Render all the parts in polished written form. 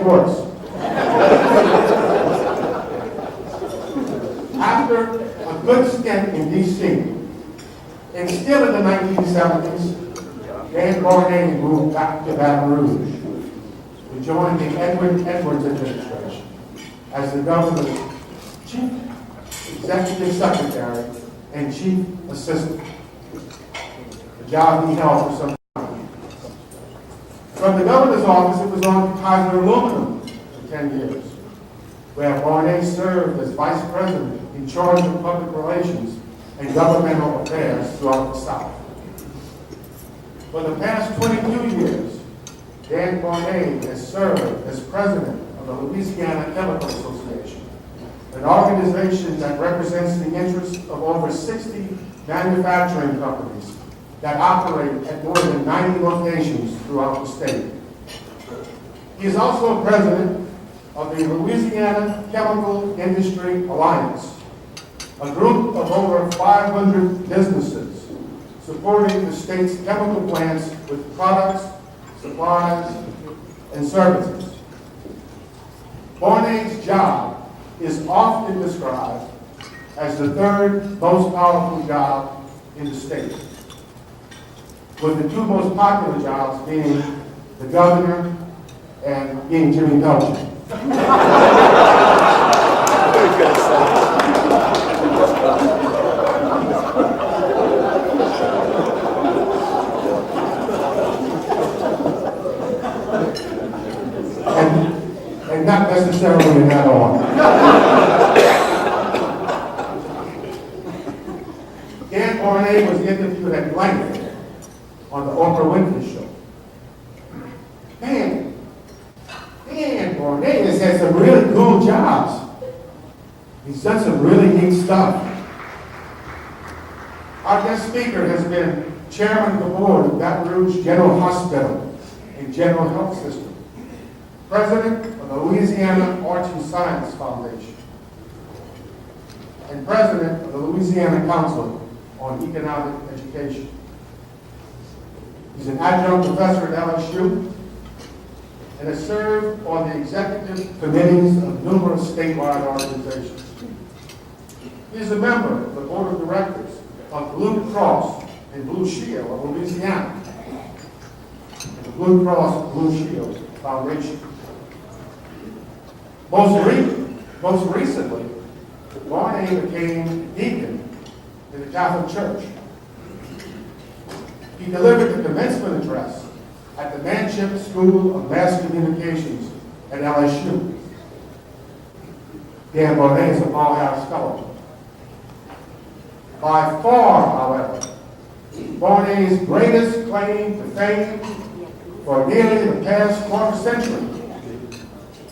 worse. After a good stint in D.C., and still in the 1970s, Dan Borne moved back to Baton Rouge to join the Edward Edwards administration as the governor's chief executive secretary and chief assistant, a job he held for some time. From the governor's office, it was on to Kaiser Aluminum for 10 years, where Borne served as vice president in charge of public relations and governmental affairs throughout the South. For the past 22 years, Dan Borne has served as president of the Louisiana Chemical Association, an organization that represents the interests of over 60 manufacturing companies that operate at more than 90 locations throughout the state. He is also president of the Louisiana Chemical Industry Alliance, a group of over 500 businesses supporting the state's chemical plants with products, supplies, and services. Borne's job is often described as the third most powerful job in the state, with the two most popular jobs being the governor and being Jimmy Belcher. And not necessarily in that order. Dan Borne was interviewed at length on the Oprah Winfrey Show. Dan Borne has had some really cool jobs. He's done some really neat stuff. Our guest speaker has been chairman of the board of Baton Rouge General Hospital and General Health System, president of the Louisiana Arts and Science Foundation, and president of the Louisiana Council on Economic Education. He's an adjunct professor at LSU and has served on the executive committees of numerous statewide organizations. He is a member of the board of directors of Blue Cross and Blue Shield of Louisiana, and the Blue Cross Blue Shield Foundation. Most recently, Borne became deacon in the Catholic Church. He delivered the commencement address at the Manship School of Mass Communications at LSU. Dan Borne is a Paul Harris Fellow. By far, however, Borne's greatest claim to fame for nearly the past quarter century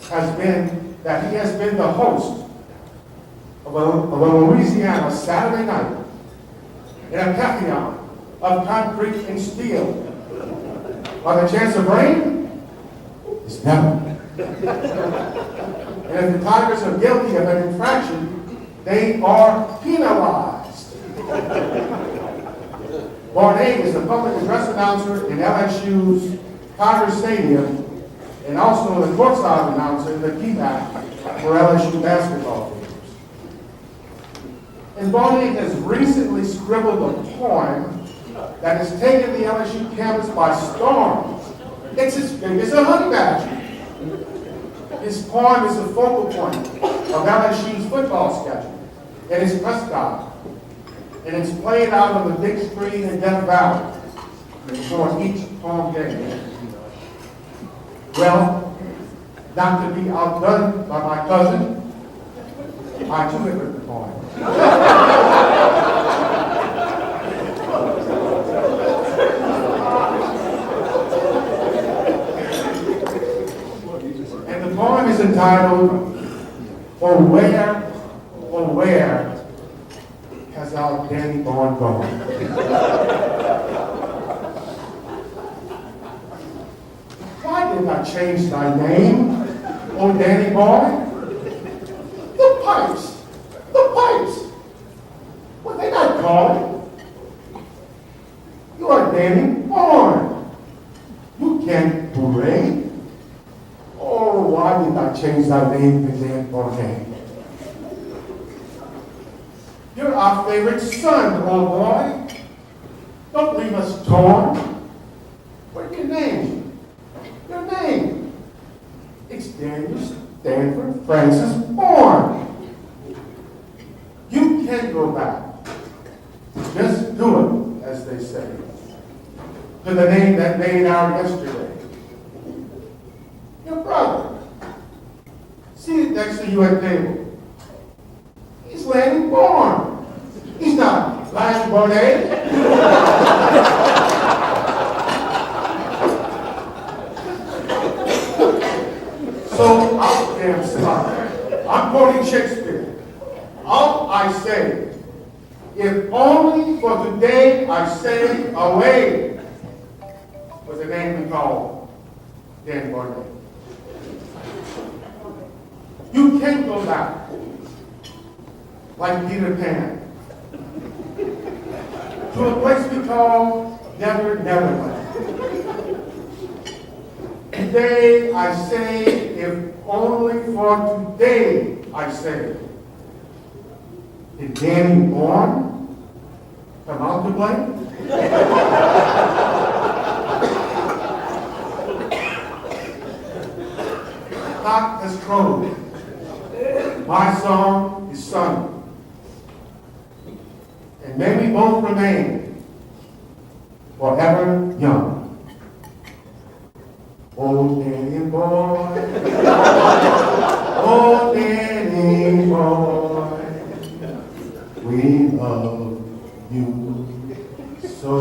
has been that he has been the host of a Louisiana Saturday night in a pantheon of concrete and steel. While the chance of rain is never. And if the Tigers are guilty of an infraction, they are penalized. Borne is the public address announcer in LSU's Carter Stadium and also the courtside announcer, the keyback for LSU basketball games. And Borne has recently scribbled a poem that has taken the LSU campus by storm. It's as big as a honey badger. His poem is the focal point of LSU's football schedule and its press guide. And it's played out on the big screen in Death Valley before each home game. Well, not to be outdone by my cousin, I too have written the poem. And the poem is entitled, "Oh where has our Danny Borne gone?" Why did I change thy name, O Danny Borne? The pipes, what they not calling? You are Danny Borne. You can't parade. Oh, why changed our name to Dan Borne. You're our favorite son, old boy. Don't leave us torn. What's your name? Your name. It's Daniel Stanford Francis Borne. You can't go back. Just do it, as they say, to the name that made our yesterday. Your brother, seated next to you at table. He's Lanny Borne. He's not Lanny Borne. So I'll damn stop. I'm quoting Shakespeare. All I say, if only for today I say away, was the name we call Dan Borne. You can't go back like Peter Pan to a place we call Neverland. Today I say, if only for today I say, did Danny Borne come out to play? Cock has crowed. My song is sung. And may we both remain forever young. Oh, Danny boy. Oh, Danny boy. We love you so